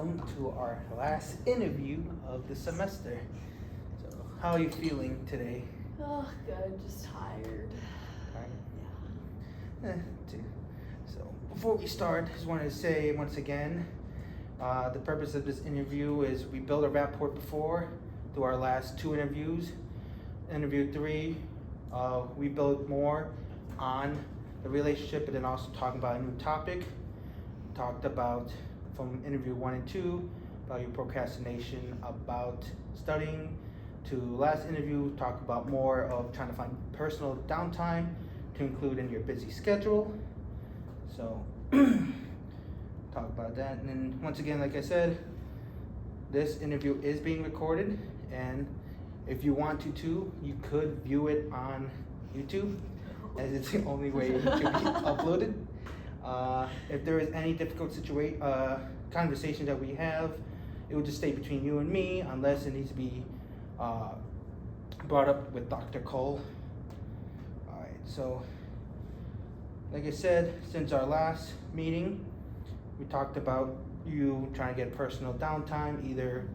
welcome to our last interview of the semester. So, how are you feeling today? Oh, good. Just tired. Right? Yeah. Too. So, before we start, just wanted to say once again, the purpose of this interview is we built a rapport before through our last two interviews. Interview 3, we built more on the relationship, and then also talking about a new topic. Talked about from interview 1 and 2 about your procrastination about studying, to last interview talk about more of trying to find personal downtime to include in your busy schedule. So talk about that, and then once again, like I said, this interview is being recorded, and if you want to too, you could view it on YouTube, as it's the only way it can be uploaded. If there is any difficult conversation that we have, it will just stay between you and me, unless it needs to be brought up with Dr. Cole. Alright, so like I said, since our last meeting, we talked about you trying to get personal downtime, either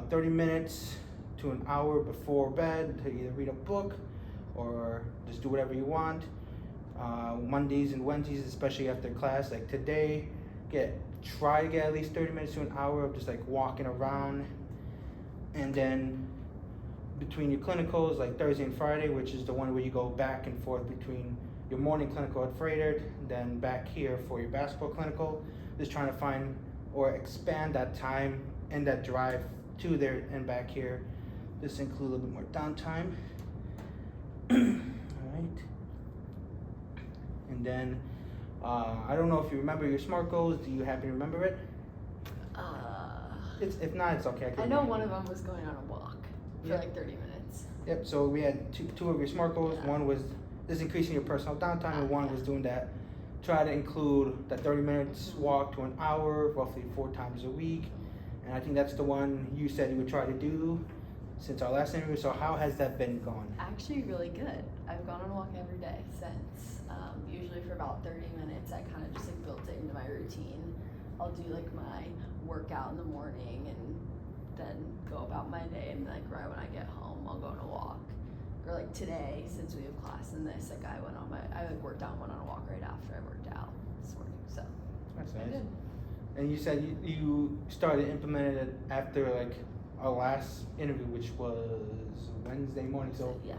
30 minutes to an hour before bed to either read a book or just do whatever you want. Mondays and Wednesdays, especially after class, like today, try to get at least 30 minutes to an hour of just like walking around. And then between your clinicals, like Thursday and Friday, which is the one where you go back and forth between your morning clinical at Frederick, then back here for your basketball clinical, just trying to find or expand that time and that drive to there and back here. Just include a little bit more downtime. Alright. And then, I don't know if you remember your SMART goals. Do you happen to remember it? If not, it's okay. I know one of them was going on a walk for like 30 minutes. Yep, so we had two of your SMART goals. Yeah. One was just increasing your personal downtime, and one was doing that. Try to include that 30 minutes walk to an hour, roughly 4 times a week. And I think that's the one you said you would try to do since our last interview. So how has that been going? Actually, really good. I've gone on a walk every day since. Usually for about 30 minutes. I kind of just like built it into my routine. I'll do like my workout in the morning and then go about my day, and like right when I get home, I'll go on a walk. Or like today, since we have class in this, like I worked out and went on a walk right after I worked out this morning. So that's nice. And you said you started implementing it after like our last interview, which was Wednesday morning. So yeah.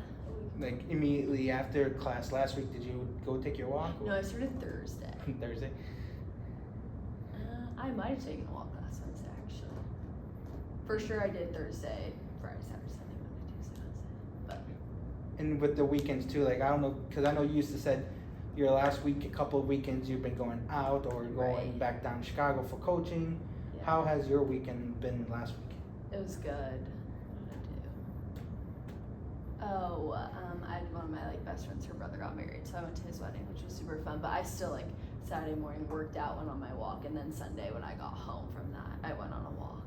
Like immediately after class last week, did you go take your walk? No, I started Thursday. Thursday? I might have taken a walk last Wednesday, actually. For sure I did Thursday, Friday, Saturday, Sunday, Monday, Tuesday, Wednesday. But. And with the weekends too, like I don't know, because I know you used to said your last week, a couple of weekends you've been going out or going back down to Chicago for coaching. Yeah. How has your weekend been last week? It was good. I had one of my like best friends, her brother got married, so I went to his wedding, which was super fun. But I still like Saturday morning worked out, went on my walk, and then Sunday when I got home from that, I went on a walk.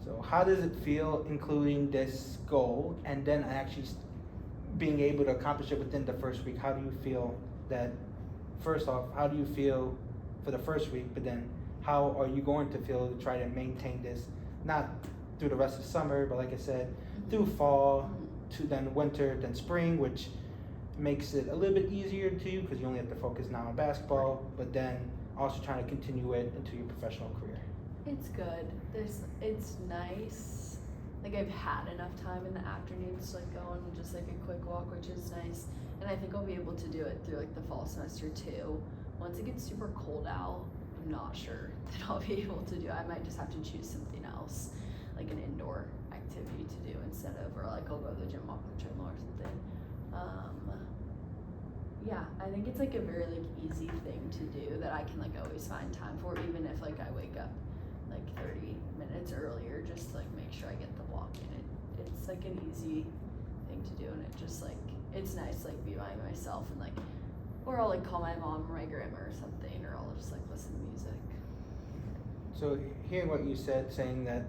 So how does it feel including this goal and then actually being able to accomplish it within the first week? How do you feel that, first off, how do you feel for the first week, but then how are you going to feel to try to maintain this, not through the rest of the summer, but like I said, through fall, to then winter, then spring, which makes it a little bit easier to you because you only have to focus now on basketball, but then also trying to continue it into your professional career. It's good. It's nice. Like I've had enough time in the afternoons to like go on just like a quick walk, which is nice. And I think I'll be able to do it through like the fall semester too. Once it gets super cold out, I'm not sure that I'll be able to do it. I might just have to choose something else, like an indoor activity to do instead of, or like I'll go to the gym, walk on the treadmill or something. Yeah, I think it's like a very like easy thing to do that I can like always find time for, even if like I wake up like 30 minutes earlier, just to like make sure I get the walk in. It's like an easy thing to do, and it just like, it's nice like be by myself and like, or I'll like call my mom or my grandma or something, or I'll just like listen to music. So hearing what you said, saying that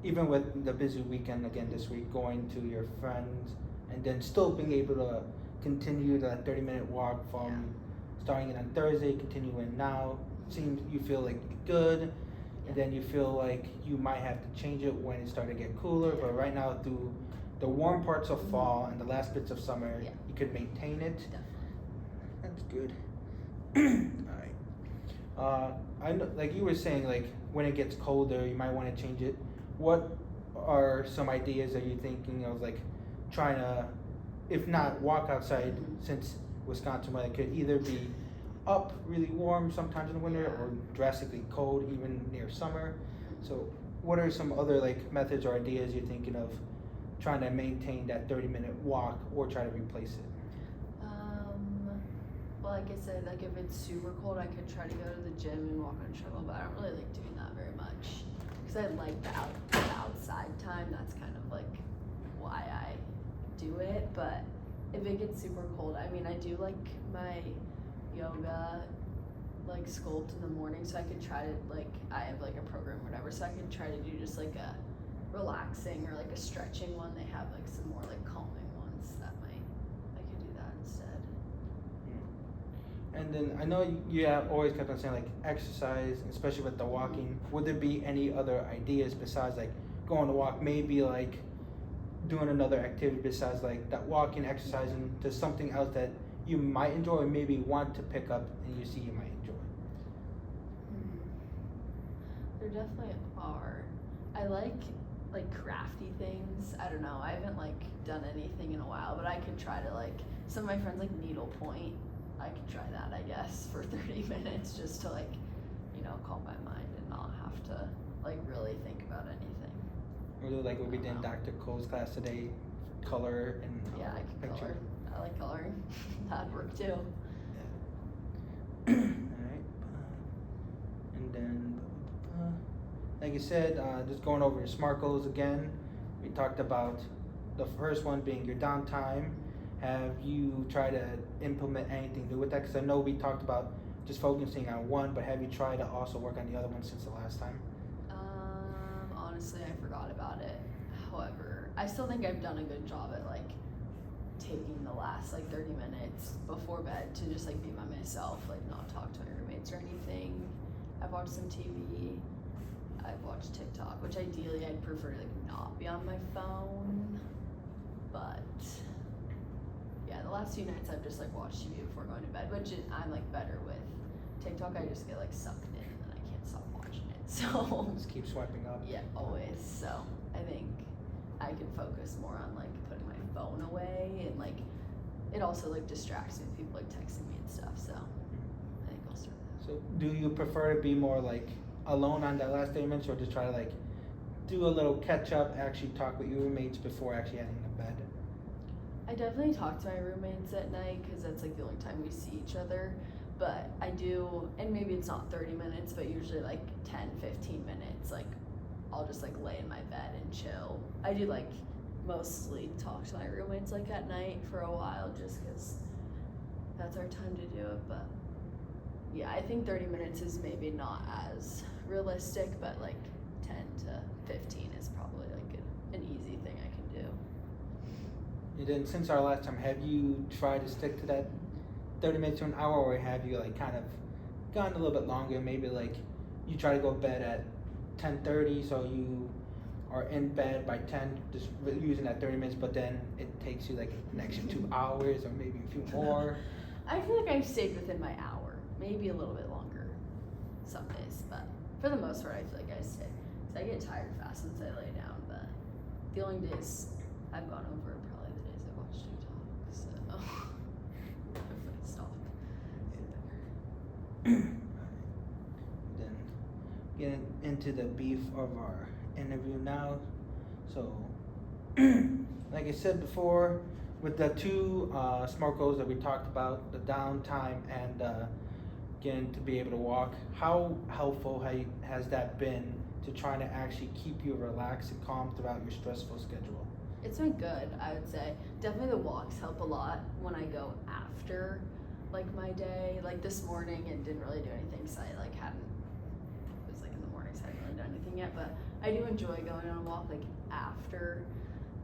even with the busy weekend again this week, going to your friends and then still being able to continue that 30-minute walk from starting it on Thursday, continuing now, seems you feel like good, Yeah. and then you feel like you might have to change it when it starts to get cooler. Yeah. But right now, through the warm parts of Mhm. fall and the last bits of summer, Yeah. you could maintain it. Definitely. That's good. All right. I know, like you were saying, like when it gets colder, you might want to change it. What are some ideas that you're thinking of, like trying to, if not walk outside, Mhm. since Wisconsin weather could either be up really warm sometimes in the winter Yeah. or drastically cold even near summer. So, what are some other like methods or ideas you're thinking of trying to maintain that 30-minute walk or try to replace it? Well, like I said, like if it's super cold, I could try to go to the gym and walk on a treadmill, but I don't really like doing that very much because I like the outside time. That's kind of like why I do it. But if it gets super cold, I mean, I do like my yoga, like sculpt in the morning, so I could try to like I have like a program or whatever, so I could try to do just like a relaxing or like a stretching one. They have like some more like calming ones that might I could do that instead. And then I know you have always kept on saying like exercise, especially with the walking. Would there be any other ideas besides like going to walk? Maybe like doing another activity besides like that walking, exercising. There's something else that you might enjoy, or maybe want to pick up, and you see you might enjoy. There definitely are. I like crafty things. I don't know. I haven't like done anything in a while, but I could try to like some of my friends like needlepoint. I could try that, I guess, for 30 minutes just to like, calm my mind and not have to like really think about anything. Really like what we did in Dr. Cole's class today, color and Yeah, I could picture. color. I like coloring. That'd work too. Alright. And then, like you said, just going over your SMART goals again. We talked about the first one being your downtime. Have you tried to implement anything new with that? Because I know we talked about just focusing on one, but have you tried to also work on the other one since the last time? Honestly, I forgot about it. However, I still think I've done a good job at like taking the last like 30 minutes before bed to just like be by myself, like not talk to my roommates or anything. I've watched some TV. I've watched TikTok, which ideally I'd prefer to like not be on my phone. But yeah, the last few nights I've just like watched TV before going to bed, which I'm like better with. TikTok, I just get like sucked in and then I can't stop watching it. So Just keep swiping up. yeah, always. So I think I can focus more on like putting my phone away, and like it also like distracts me with people like texting me and stuff. So I think I'll start that. So do you prefer to be more like alone on that last 30 minutes, or just try to like do a little catch up, actually talk with your roommates before actually heading to bed? I definitely talk to my roommates at night because that's like the only time we see each other. But I do, and maybe it's not 30 minutes, but usually like 10, 15 minutes. Like I'll just like lay in my bed and chill. I do like mostly talk to my roommates like at night for a while just because that's our time to do it. But yeah, I think 30 minutes is maybe not as realistic, but like 10 to 15 is probably like an easy thing I can do. And then since our last time, have you tried to stick to that 30 minutes to an hour, or have you like kind of gone a little bit longer? Maybe like you try to go to bed at 10:30, so you are in bed by 10, just using that 30 minutes, but then it takes you like an extra 2 hours or maybe a few more. I feel like I've stayed within my hour, maybe a little bit longer some days, but for the most part, I feel like I stay. Cause I get tired fast once I lay down, but the only days I've gone over are probably the days I watch TikTok, so if I stop. Then getting into the beef of our interview now. So, like I said before, with the two SMART goals that we talked about, the downtime and getting to be able to walk, how helpful has that been to trying to actually keep you relaxed and calm throughout your stressful schedule? It's been good, I would say. Definitely the walks help a lot when I go after like my day. Like this morning it didn't really do anything because I like hadn't, it was like in the morning so I hadn't really done anything yet, but I do enjoy going on a walk like after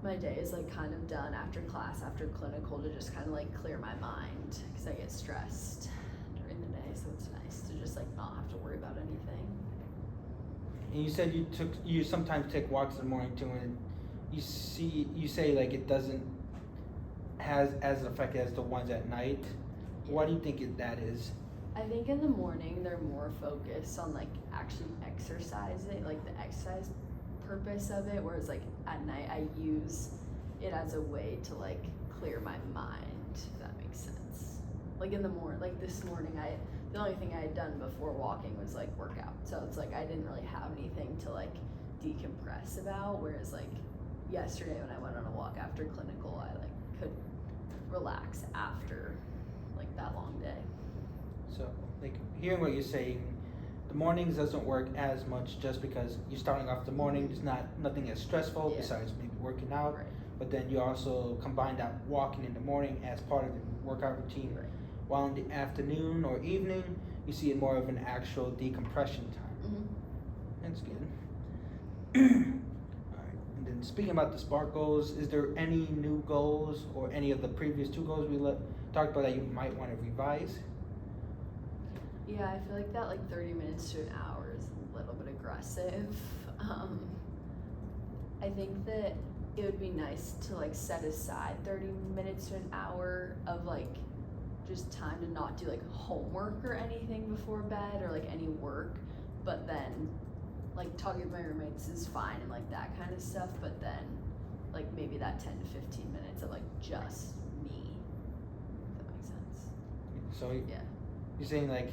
my day is like kind of done, after class, after clinical, to just kind of like clear my mind because I get stressed during the day. so it's nice to just like not have to worry about anything. And you said you sometimes take walks in the morning too, and you say like it doesn't has as an effect as the ones at night. Why do you think that is? I think in the morning they're more focused on like actually exercising, like the exercise purpose of it, whereas like at night I use it as a way to like clear my mind, if that makes sense. Like in the morning, like this morning, the only thing I had done before walking was like workout, so it's like I didn't really have anything to like decompress about, whereas like yesterday when I went on a walk after clinical, I like could relax after like that long day. So, like, hearing what you're saying, the mornings doesn't work as much just because you're starting off the morning, there's nothing as stressful besides maybe working out, Right. but then you also combine that walking in the morning as part of the workout routine, Right. while in the afternoon or evening, you see it more of an actual decompression time. Mm-hmm. That's good. Alright, and then speaking about the SPARK goals, is there any new goals or any of the previous 2 goals we talked about that you might want to revise? Yeah, I feel like that like 30 minutes to an hour is a little bit aggressive. I think that it would be nice to like set aside 30 minutes to an hour of like just time to not do like homework or anything before bed or like any work, but then like talking with my roommates is fine and like that kind of stuff, but then like maybe that 10 to 15 minutes of like just me, if that makes sense. So Yeah. you're saying like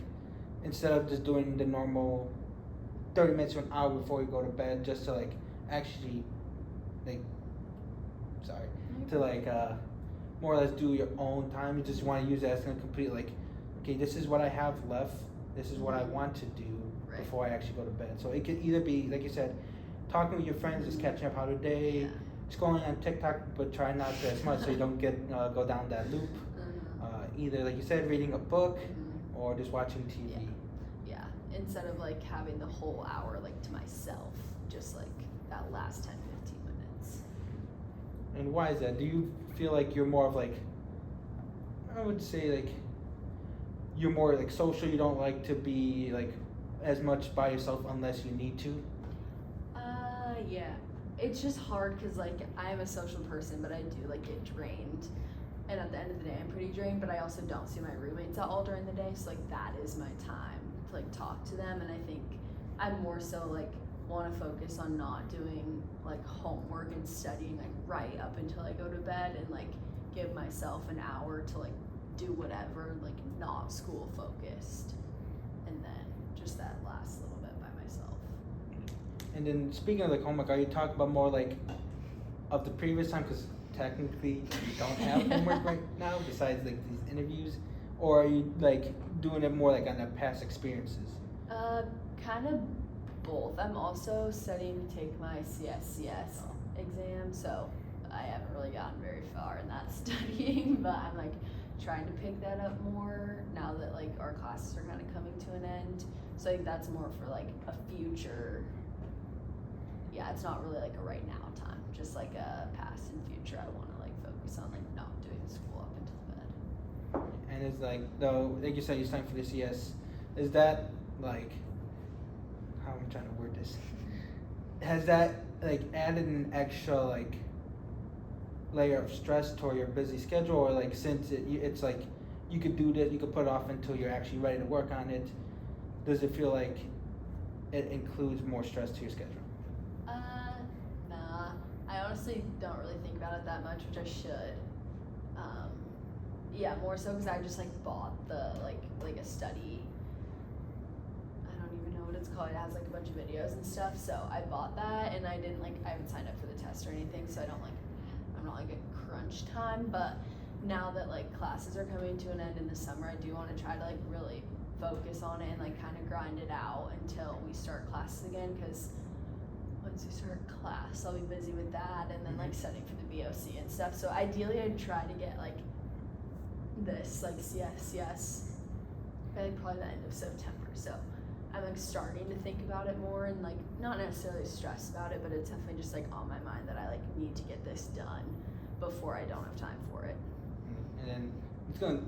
instead of just doing the normal 30 minutes to an hour before you go to bed, just to like actually like to like more or less do your own time. You just want to use it as a complete like, okay, this is what I have left, this is what I want to do Right. before I actually go to bed. So it could either be like you said, talking with your friends, just catching up how the day, Yeah. scrolling on TikTok, but try not to as much so you don't get go down that loop. Either like you said, reading a book or just watching TV. Yeah, instead of like having the whole hour like to myself, just like that last 10, 15 minutes. And why is that? Do you feel like you're more of like, I would say like, you're more like social, you don't like to be like as much by yourself unless you need to? Yeah. It's just hard because like I am a social person, but I do like get drained. And at the end of the day, I'm pretty drained, but I also don't see my roommates out all during the day. So like that is my time to like talk to them. And I think I'm more so like want to focus on not doing like homework and studying like right up until I go to bed and like give myself an hour to like do whatever, like not school focused. And then just that last little bit by myself. And then speaking of like homework, are you talking about more like of the previous time? Because technically you don't have homework right now besides like these interviews, or are you like doing it more like on the past experiences? Kind of both. I'm also studying to take my CSCS exam, so I haven't really gotten very far in that studying, but I'm like trying to pick that up more now that like our classes are kind of coming to an end. So I think that's more for like a future. Yeah, it's not really like a right now time, just like a past and future. I want to like focus on like not doing school up until bed. And it's like, though, like you said, you're studying for the CS. Is that like, how am I trying to word this? Has that like added an extra like layer of stress toward your busy schedule, or like since it's like you could do this, you could put it off until you're actually ready to work on it? Does it feel like it includes more stress to your schedule? Nah. I honestly don't really think about it that much, which I should. Yeah, more so because I just like bought the like a study. I don't even know what it's called. It has like a bunch of videos and stuff. So I bought that, and I haven't signed up for the test or anything. So I'm not like a crunch time. But now that like classes are coming to an end in the summer, I do want to try to like really focus on it and like kind of grind it out until we start classes again. Because once we start class, I'll be busy with that, and then like studying for the BOC and stuff. So ideally, I'd try to get like this like CSCS by like probably the end of September. So I'm like starting to think about it more and like not necessarily stressed about it, but it's definitely just like on my mind that I like need to get this done before I don't have time for it. And then it's gonna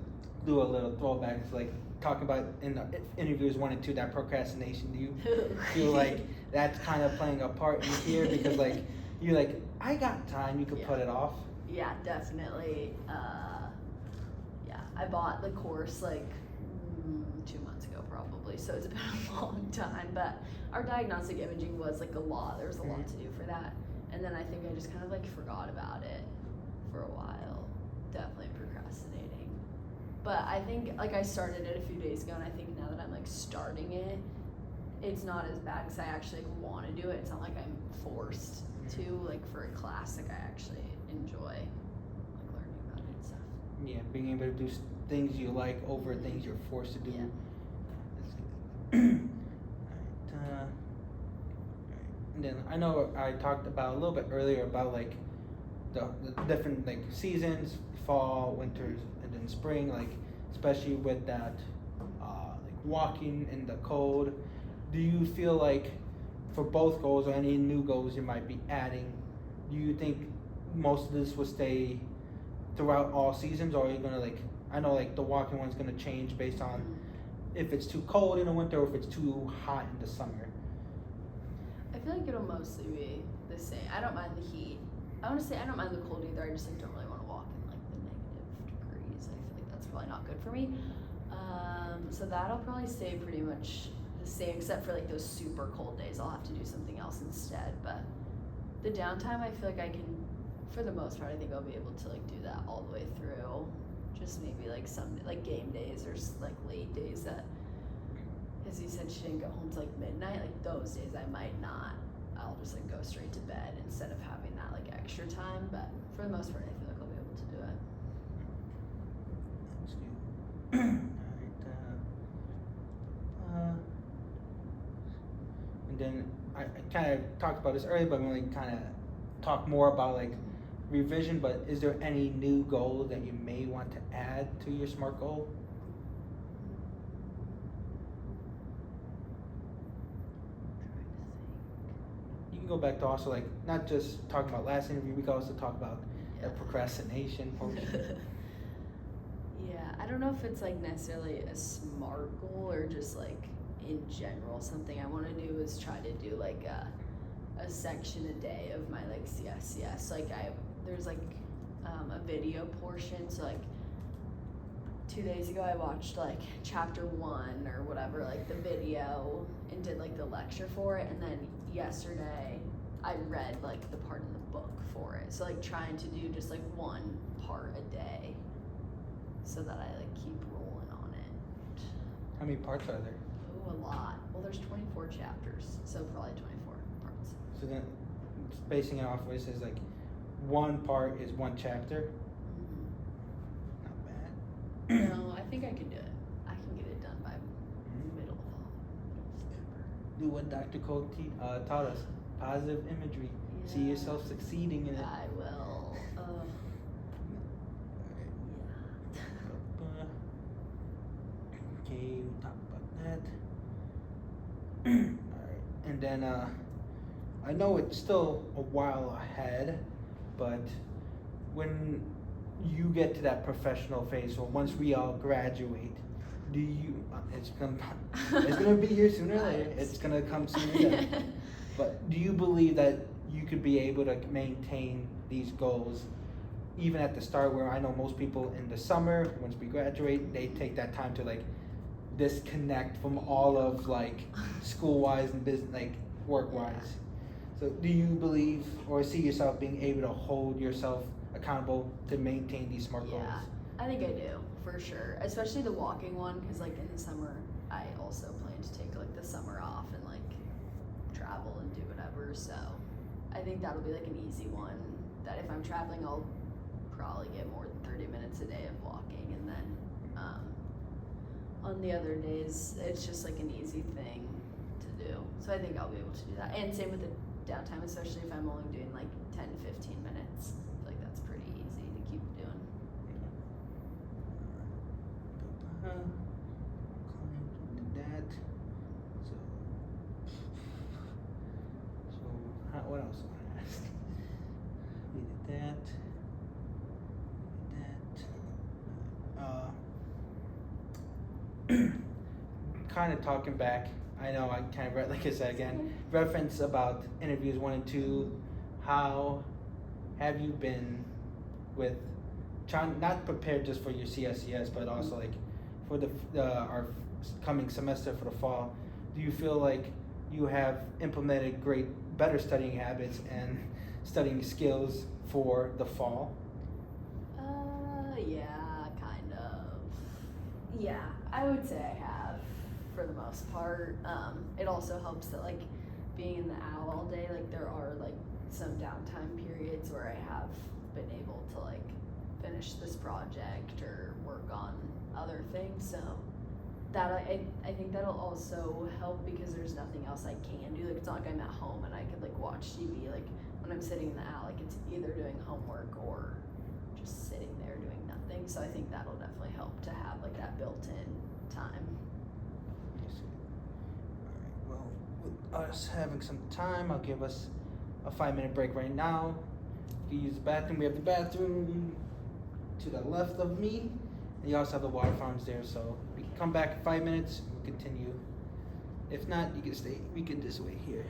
do a little throwback, like talking about in the interviews 1 and 2, that procrastination. Do you feel like that's kind of playing a part in here because like you're like, I got time, you could put it off? Yeah, definitely. Yeah, I bought the course like 2 months ago probably, so it's been a long time. But our diagnostic imaging was like a lot. There was a lot to do for that, and then I think I just kind of like forgot about it for a while. Definitely procrastinating. But I think like I started it a few days ago, and I think now that I'm like starting it, it's not as bad because I actually like, want to do it. It's not like I'm forced to, like for a class, like I actually enjoy like learning about it and stuff. Yeah, being able to do things you like over things you're forced to do. Yeah. Alright, and then I know I talked about a little bit earlier about like the different like seasons, fall, winters, and then spring, like especially with that like walking in the cold. Do you feel like for both goals or any new goals you might be adding, do you think most of this will stay throughout all seasons, or are you gonna like, I know like the walking one's gonna change based on if it's too cold in the winter or if it's too hot in the summer? I feel like it'll mostly be the same. I don't mind the heat. I want to say I don't mind the cold either. I just like don't really want to walk in like the negative degrees. I feel like that's probably not good for me. So that'll probably stay pretty much the same, except for like those super cold days. I'll have to do something else instead. But the downtime, I feel like I can, for the most part, I think I'll be able to like do that all the way through. Just maybe like some like game days or like late days that, as you said, she didn't go home till like midnight. Like those days, I might not. I'll just like go straight to bed instead of having that like extra time. But for the most part, I feel like I'll be able to do it. That's good. Alright, and then I kind of talked about this earlier, but I'm going to kind of talk more about like revision. But is there any new goal that you may want to add to your SMART goal? You can go back to also like not just talking about last interview. We can also talk about the procrastination portion. Yeah, I don't know if it's like necessarily a SMART goal or just like in general something I want to do is try to do like a section a day of my like CSCS. Like there's like a video portion, so like 2 days ago I watched like chapter 1 or whatever, like the video, and did like the lecture for it, and then yesterday I read like the part in the book for it. So like trying to do just like one part a day so that I like keep rolling on it. How many parts are there? Oh, a lot. Well, there's 24 chapters, so probably 24 parts. So then, spacing it off, where it says like one part is one chapter. Not bad. No, I think I can do it. I can get it done by middle of September. Do what Dr. Cole taught us: positive imagery. See Yeah. yourself succeeding in it. I will. Okay, we'll talk about that. Alright, and then I know it's still a while ahead, but when you get to that professional phase, or once we all graduate, do you? It's gonna be here sooner or later. It's gonna come sooner. Than, but do you believe that you could be able to maintain these goals even at the start, where I know most people in the summer, once we graduate, they take that time to like disconnect from all of like school-wise and business, like work-wise. So do you believe or see yourself being able to hold yourself accountable to maintain these SMART goals? Yeah, I think I do, for sure. Especially the walking one, because like in the summer, I also plan to take like the summer off and like travel and do whatever. So I think that'll be like an easy one, that if I'm traveling, I'll probably get more than 30 minutes a day of walking. And then on the other days, it's just like an easy thing to do. So I think I'll be able to do that. And same with the downtime, especially if I'm only doing like 10 to 15 minutes. I feel like that's pretty easy to keep doing. That. So what else do I want to ask? We did that. kind of talking back, I know I kind of, like I said again, reference about interviews 1 and 2. How have you been with trying, not prepared just for your CSCS, but also like for our coming semester for the fall? Do you feel like you have implemented better studying habits and studying skills for the fall? Yeah, kind of. Yeah, I would say I have, for the most part. It also helps that, like, being in the owl all day, like, there are, like, some downtime periods where I have been able to, like, finish this project or work on other things, so that I think that'll also help because there's nothing else I can do. Like, it's not like I'm at home and I could, like, watch TV. Like, when I'm sitting in the owl, like, it's either doing homework or just sitting there doing nothing. So I think that'll definitely help to have, like, that built-in time. Alright, well, with us having some time, I'll give us a 5-minute break right now. You can use the bathroom. We have the bathroom to the left of me. And you also have the water fountains there, so we can come back in 5 minutes and we'll continue. If not, you can stay. We can just wait here.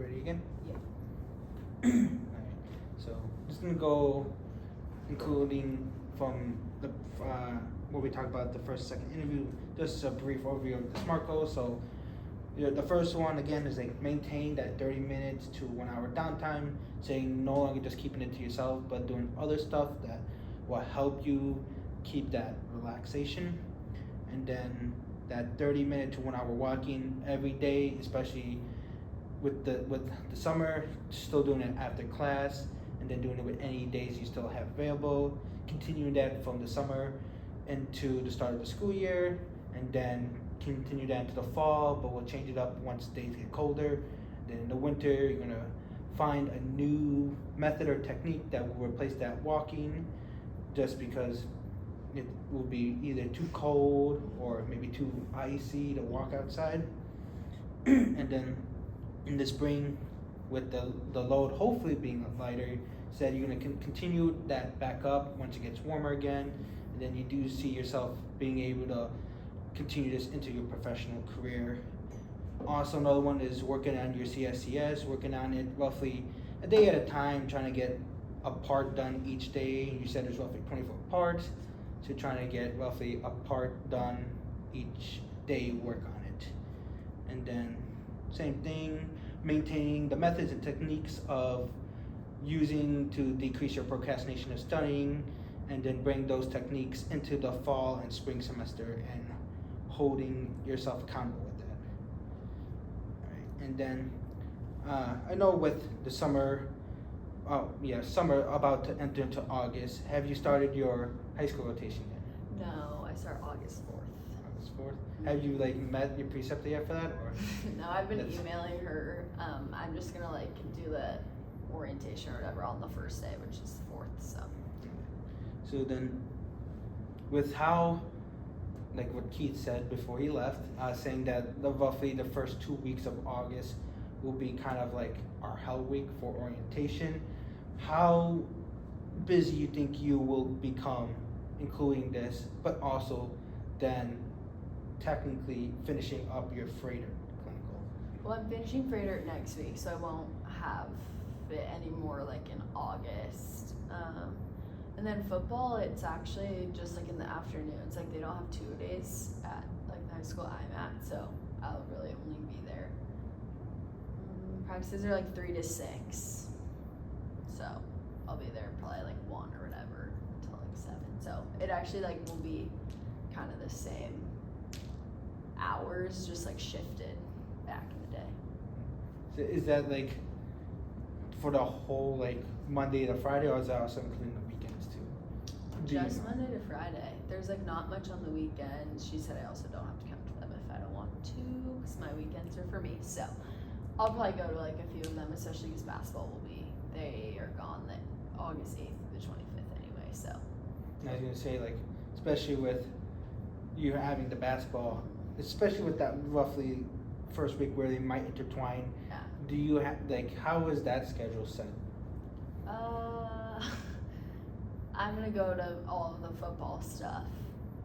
Ready again? Yeah. Alright, so just gonna go including from the what we talked about the first, second interview, just a brief overview of the SMART goals. So the first one again is like maintain that 30 minutes to 1 hour downtime, saying no longer just keeping it to yourself, but doing other stuff that will help you keep that relaxation. And then that 30-minute to 1 hour walking every day, especially with the summer, still doing it after class, and then doing it with any days you still have available. Continuing that from the summer into the start of the school year, and then continue that into the fall, but we'll change it up once days get colder. Then in the winter, you're gonna find a new method or technique that will replace that walking, just because it will be either too cold or maybe too icy to walk outside. And then in the spring, with the load hopefully being lighter, said you're gonna continue that back up once it gets warmer again, and then you do see yourself being able to continue this into your professional career. Also, another one is working on your CSCS, working on it roughly a day at a time, trying to get a part done each day. You said there's roughly 24 parts, so trying to get roughly a part done each day, work on it. And then same thing, maintaining the methods and techniques of using to decrease your procrastination of studying, and then bring those techniques into the fall and spring semester and holding yourself accountable with that. All right. And then I know with the summer, summer about to enter into August, have you started your high school rotation yet? No, I start August 4th. August 4th? Have you like met your preceptor yet for that, or? No, I've been That's- emailing her. I'm just gonna like do the orientation or whatever on the first day, which is the 4th, so. So then, with how, like what Keith said before he left, saying that roughly the first 2 weeks of August will be kind of like our hell week for orientation, how busy you think you will become, including this, but also then technically finishing up your freighter clinical? Well, I'm finishing freighter next week, so I won't have it anymore like in August. And then football, it's actually just like in the afternoons. Like they don't have 2 days at like the high school I'm at, so I'll really only be there. Practices are like 3 to 6, so I'll be there probably like 1 or whatever until like 7. So it actually like will be kind of the same hours, just like shifted back in the day. So is that like for the whole like Monday to Friday, or is that also including the weekends too? Do you Just know? Monday to Friday. There's like not much on the weekends. She said I also don't have to come to them if I don't want to, because my weekends are for me. So I'll probably go to like a few of them, especially because basketball will be, they are gone the August 8th to the 25th anyway, so. And I was gonna say, like, especially with you having the basketball, especially with that roughly first week where they might intertwine, Yeah. do you have, like, how is that schedule set? I'm gonna go to all of the football stuff,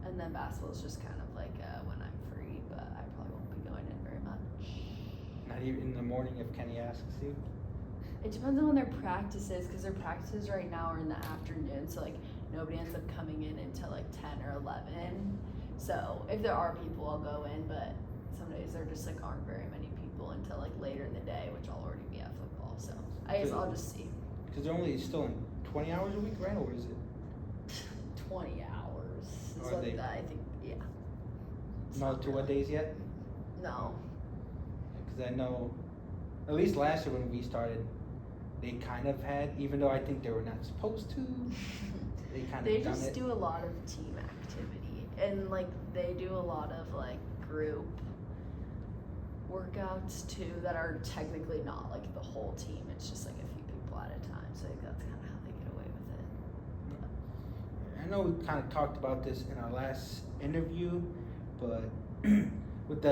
and then basketball is just kind of like when I'm free, but I probably won't be going in very much. Not even in the morning if Kenny asks you? It depends on when their practice is, because their practices right now are in the afternoon, so like nobody ends up coming in until like 10 or 11. So if there are people, I'll go in, but some days there just like aren't very many people until like later in the day, which I'll already be at football. So I guess I'll just see. Because they're only still in 20 hours a week, right? Or is it? 20 hours is Are what they- I think, yeah. It's Not not to what really- days yet? No. Because I know, at least last year when we started, they kind of had, even though I think they were not supposed to, they kind They of done just it. do a lot of team activity, and like they do a lot of like group workouts too that are technically not like the whole team. It's just like a few people at a time. So I think that's kind of how they get away with it. I know we kind of talked about this in our last interview, but with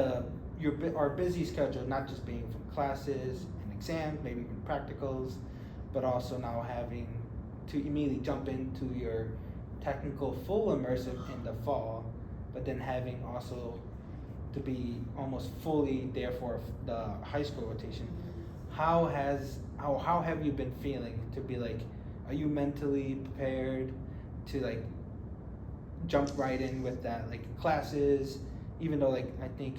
our busy schedule, not just being from classes and exams, maybe even practicals, but also now having to immediately jump into your technical full immersive in the fall, but then having also to be almost fully there for the high school rotation. how have you been feeling to be like, are you mentally prepared to like jump right in with that like classes, even though like I think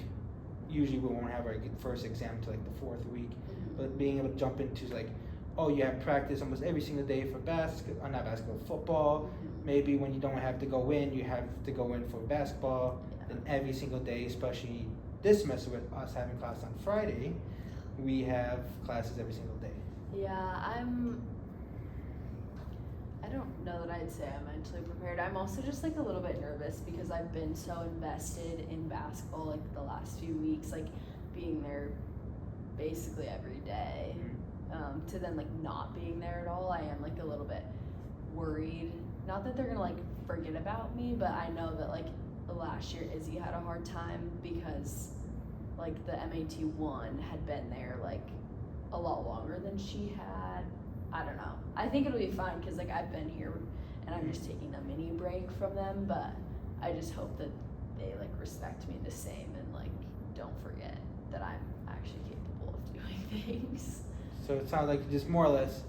usually we won't have our first exam till like the 4th week, but being able to jump into like, oh, you have practice almost every single day for not basketball, football. Maybe when you don't have to go in, you have to go in for basketball. And every single day, especially this semester with us having class on Friday, we have classes every single day. Yeah, I don't know that I'd say I'm mentally prepared. I'm also just like a little bit nervous because I've been so invested in basketball like the last few weeks, like being there basically every day. To then like not being there at all, I am like a little bit worried. Not that they're gonna like forget about me, but I know that like last year Izzy had a hard time because like the MAT1 had been there like a lot longer than she had. I don't know. I think it'll be fine because like I've been here and I'm just taking a mini break from them, but I just hope that they like respect me the same and like don't forget that I'm actually capable of doing things. So it sounds like you're just more or less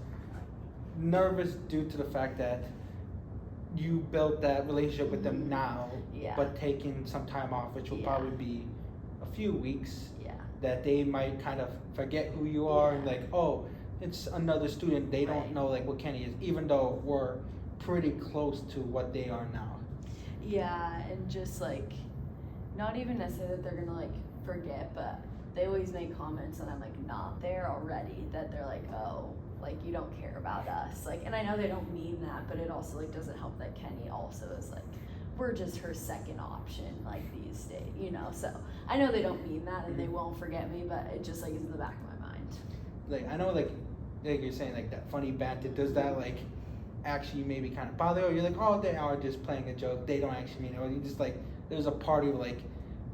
nervous due to the fact that you built that relationship with them now, Yeah. but taking some time off, which will Yeah. probably be a few weeks, Yeah. that they might kind of forget who you are and Yeah. like, oh, it's another student. They Right. don't know like what Kenny is, even though we're pretty close to what they are now. Yeah, and just like not even necessarily that they're gonna like forget, but they always make comments and I'm like not there already, that they're like, oh, like you don't care about us, like, and I know they don't mean that, but it also like doesn't help that Kenny also is like, we're just her second option like these days, you know. So I know they don't mean that and they won't forget me, but it just like is in the back of my mind. Like I know like you're saying like that funny banter, does that like actually maybe kind of bother you? Or you're like, oh, they are just playing a joke, they don't actually mean it, or you just like there's a part of you like,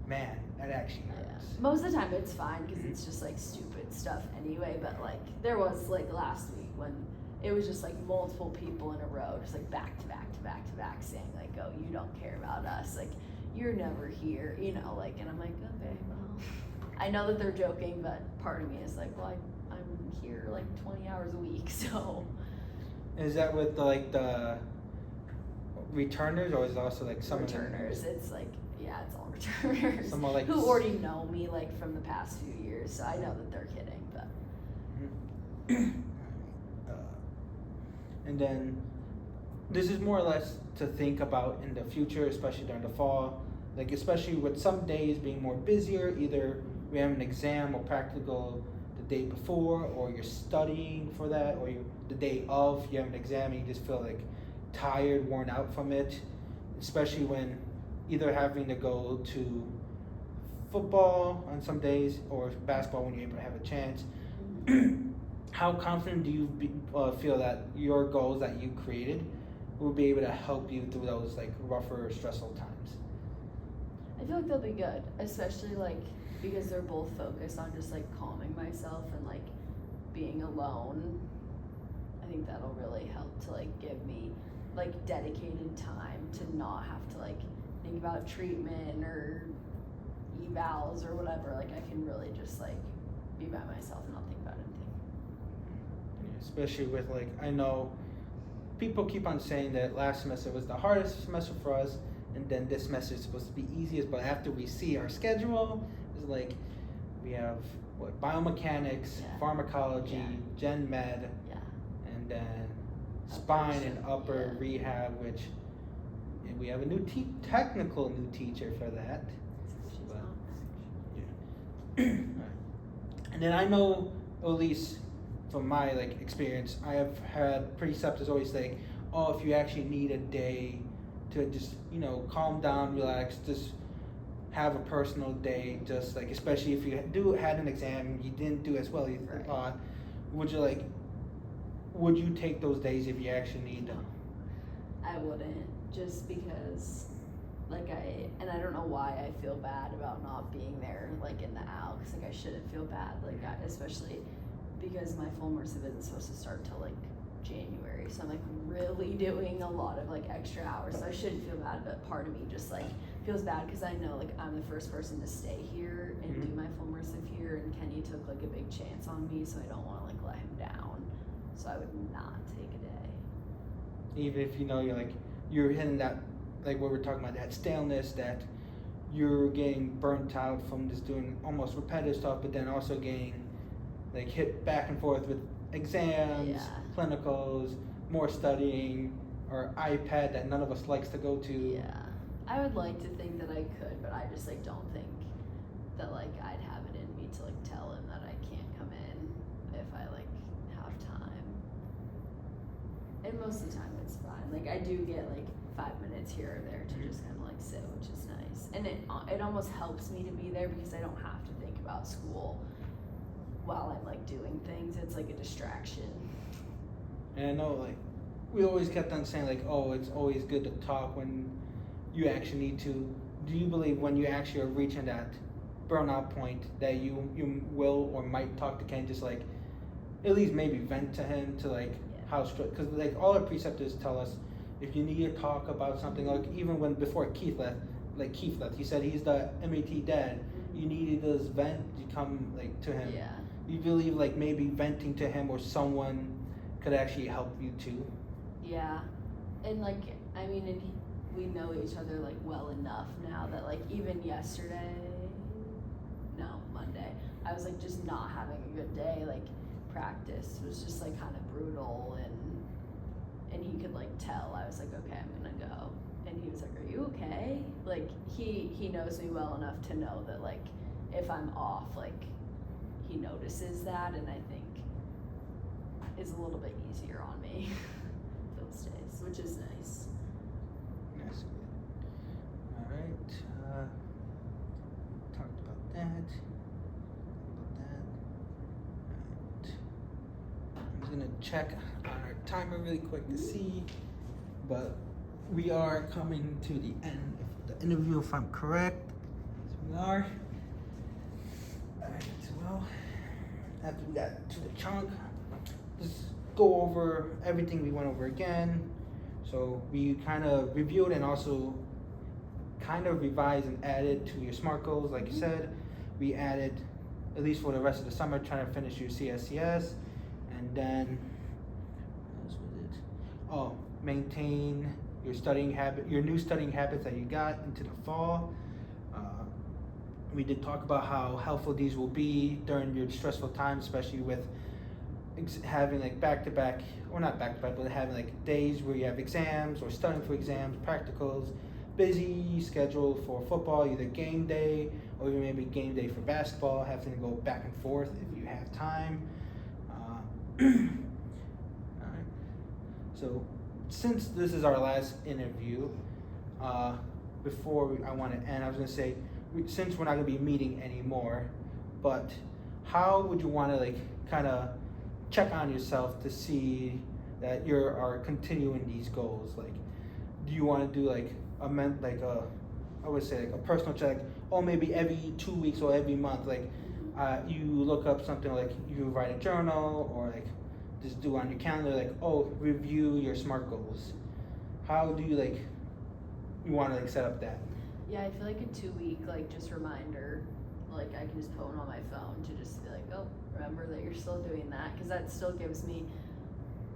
man, that actually hurts. Most of the time it's fine because it's just like stupid stuff anyway, but like there was like last week when it was just like multiple people in a row, just like back to back to back to back saying like, oh, you don't care about us, like you're never here, you know, like, and I'm like, okay, well, I know that they're joking, but part of me is like, well, I'm here like 20 hours a week, so. Is that with the returners, or is it also like some returners? It's like, yeah, it's all returners. Some are like who already know me like from the past few years, so I know that they're kidding, but. And then this is more or less to think about in the future, especially during the fall, like especially with some days being more busier, either we have an exam or practical the day before, or you're studying for that, or the day of you have an exam and you just feel like tired, worn out from it, especially when either having to go to football on some days or basketball when you're able to have a chance. How confident do you feel that your goals that you created will be able to help you through those like rougher, stressful times? I feel like they'll be good, especially like because they're both focused on just like calming myself and like being alone. I think that'll really help to like give me like dedicated time to not have to like think about treatment or evals or whatever. Like I can really just like be by myself and not think about anything. Especially with like, I know people keep on saying that last semester was the hardest semester for us, and then this semester is supposed to be easiest, but after we see our schedule, it's like we have what, biomechanics, pharmacology, gen med, and then spine and upper rehab, which we have a new technical new teacher for that. And then I know, at least from my like experience, I have had preceptors always say, oh, if you actually need a day to just, you know, calm down, relax, just have a personal day, just like, especially if you had an exam, you didn't do as well you thought, would you take those days if you actually need them? I wouldn't, just because like I don't know why I feel bad about not being there like in the AL, because like I shouldn't feel bad, like especially because my full immersive isn't supposed to start till like January, so I'm like really doing a lot of like extra hours, so I shouldn't feel bad, but part of me just like feels bad because I know like I'm the first person to stay here and do my full immersive here, and Kenny took like a big chance on me, so I don't want to like let him down. So I would not take a day. Even if you know you're hitting that, like what we're talking about, that staleness, that you're getting burnt out from just doing almost repetitive stuff, but then also getting like hit back and forth with exams, clinicals, more studying, or iPad that none of us likes to go to. Yeah, I would like to think that I could, but I just like don't think that like I'd have it in me to like tell him that I can't come in if I like have time. And most of the time it's fine. Like I do get like 5 minutes here or there to just kind of like sit, which is nice. And it almost helps me to be there because I don't have to think about school while I'm like doing things. It's like a distraction. And I know like we always kept on saying like, oh, it's always good to talk when you actually need to. Do you believe when you actually are reaching that burnout point that you will or might talk to Ken, just like at least maybe vent to him to like how strict, because like all our preceptors tell us if you need to talk about something, like even when before Keith left, he said he's the MAT dad. You needed to just vent, you come like to him. Yeah. You believe like maybe venting to him or someone could actually help you too? Yeah, and like I mean, and we know each other like well enough now that like even Monday, I was like just not having a good day. Like practice was just like kind of brutal, and he could like tell. I was like, okay, I'm gonna go, and he was like, are you okay? Like he knows me well enough to know that like if I'm off, like he notices that, and I think is a little bit easier on me those days, which is nice. That's good. All right. Talked about that. Right. I'm just gonna check on our timer really quick to see, but we are coming to the end of the interview, if I'm correct. Yes, we are. All right. Well, after we got to the chunk, just go over everything we went over again. So we kind of reviewed and also kind of revised and added to your SMART goals. Like you said, we added, at least for the rest of the summer, trying to finish your CSCS. And then, what else was it? Oh, maintain your studying habit, your new studying habits that you got into the fall. We did talk about how helpful these will be during your stressful time, especially with having like back-to-back, or not back-to-back, but having like days where you have exams or studying for exams, practicals, busy schedule for football, either game day or even maybe game day for basketball, having to go back and forth if you have time. All right. So since this is our last interview, before I want to end, I was going to say, since we're not going to be meeting anymore, but how would you want to like kind of check on yourself to see that you are continuing these goals? Like, do you want to do like I would say like a personal check, or maybe every 2 weeks or every month, like you look up something, like you write a journal, or like just do on your calendar, like, oh, review your SMART goals. How do you like, you want to like set up that? Yeah, I feel like a 2 week like just reminder, like I can just put one on my phone to just be like, oh, remember that you're still doing that, because that still gives me,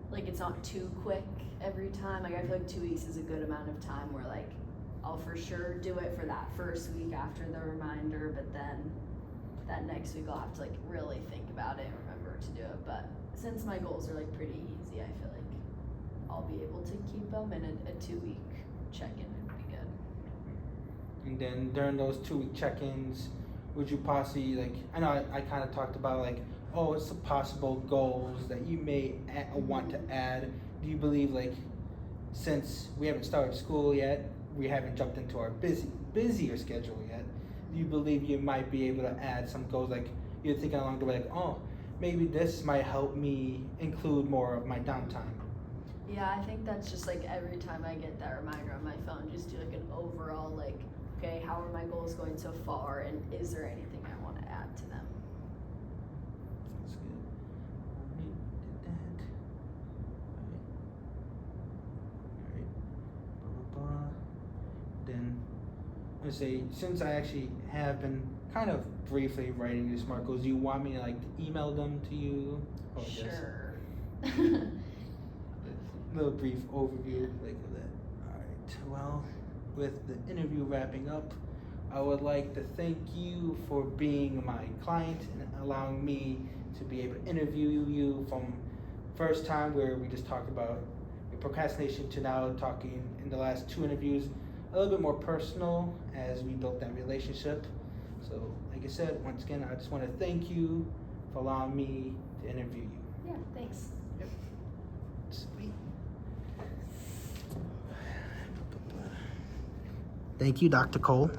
like, it's not too quick every time. Like I feel like 2 weeks is a good amount of time where like I'll for sure do it for that first week after the reminder, but then that next week I'll have to like really think about it and remember to do it. But since my goals are like pretty easy, I feel like I'll be able to keep them, and a 2 week check-in would be good. And then during those 2 week check-ins, would you possibly like, I know I kind of talked about like, oh, it's the possible goals that you may want to add. Do you believe like, since we haven't started school yet, we haven't jumped into our busier schedule yet, do you believe you might be able to add some goals, like you're thinking along the way, like, oh, maybe this might help me include more of my downtime? Yeah, I think that's just like every time I get that reminder on my phone, just do like an overall like, okay, how are my goals going so far, and is there anything I want to add to them? That's good. Alright, did that. Alright. Alright. Blah, blah, blah. Then, to say, since I actually have been kind of briefly writing these smart goals, do you want me to like email them to you? Or just Sure. a little brief overview like of that. Alright, well, with the interview wrapping up, I would like to thank you for being my client and allowing me to be able to interview you from first time where we just talked about your procrastination to now talking in the last 2 interviews a little bit more personal as we built that relationship. So like I said, once again, I just want to thank you for allowing me to interview you. Yeah, thanks. Sweet. Thank you, Dr. Cole.